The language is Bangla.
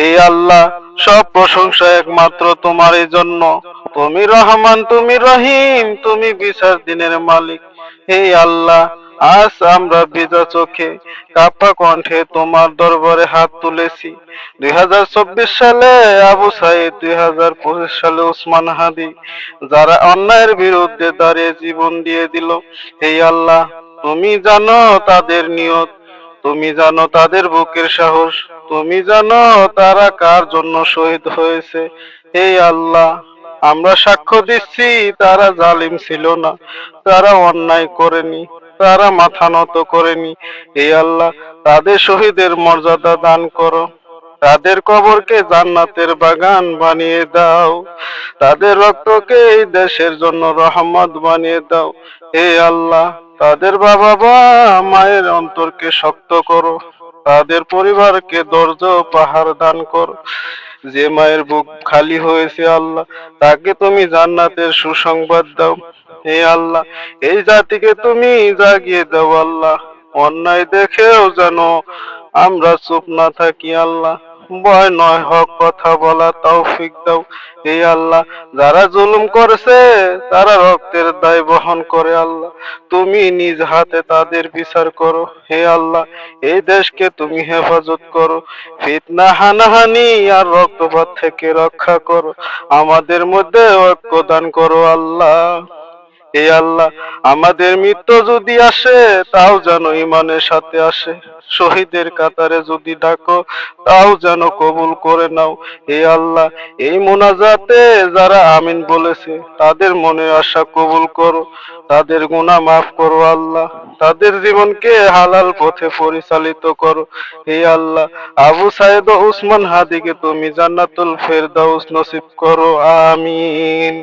হে আল্লাহ, সব প্রশংসা একমাত্র তোমারই জন্য। তুমি রহমান, তুমি রহিম, তুমি বিচার দিনের মালিক। হে আল্লাহ, আজ আমরা ভিজা চোখে কাঁপা কণ্ঠে তোমার দরবারে হাত তুলেছি। 2024 সালে আবু সাইদ, 2025 সালে উসমান হাদি, যারা অন্যায়ের বিরুদ্ধে দাঁড়িয়ে জীবন দিয়ে দিল। হে আল্লাহ, তুমি জানো তাদের নিয়ত, তুমি জানো তাদের বুকের সাহস, তুমি জানো তারা কার জন্য শহীদ হয়েছে। হে আল্লাহ, আমরা সাক্ষ্য দিচ্ছি তারা জালিম ছিল না, তারা অন্যায় করেনি, তারা মাথা নত করেনি। হে আল্লাহ, তাদের শহীদের মর্যাদা দান করো, তাদের কবরকে জান্নাতের বাগান বানিয়ে দাও, তাদের রক্তকে এই দেশের জন্য রহমত বানিয়ে দাও। হে আল্লাহ, তাদের বাবা মা মায়ের অন্তরকে শক্ত করো, তাদের পরিবারকে ধৈর্য পাহাড় দান করো। যে মায়ের বুক খালি হয়েছে আল্লাহ, তাকে তুমি জান্নাতের সুসংবাদ দাও। হে আল্লাহ, এই জাতিকে তুমি জাগিয়ে দাও আল্লাহ, অন্যায় দেখেও যেন আমরা চুপ না থাকি আল্লাহ, ভয় নয় হক কথা বলা তৌফিক দাও। হে আল্লাহ, যারা জুলুম করেছে তারা রক্তের দায় বহন করে আল্লাহ, তুমি নিজ হাতে তাদের বিচার করো। হে আল্লাহ, এই দেশকে তুমি হেফাজত করো, ফিতনা হানাহানি আর রক্তপাত থেকে রক্ষা করো, আমাদের মধ্যে ঐক্য দান করো আল্লাহ। হে আল্লাহ, আমাদের মৃত্যু যদি আসে তাও যেন ইমানের সাথে আসে, শহীদের কাতারে যদি ডাকো তাও যেন কবুল করে নাও। হে আল্লাহ, এই মোনাজাতে যারা আমিন বলেছে তাদের মনের আশা কবুল করো, তাদের গুনাহ মাফ করো আল্লাহ, তাদের জীবনকে হালাল পথে পরিচালিত করো। হে আল্লাহ, আবু সাইদ ও উসমান হাদিকে তুমি জান্নাতুল ফেরদাউস নসিব করো, আমিন।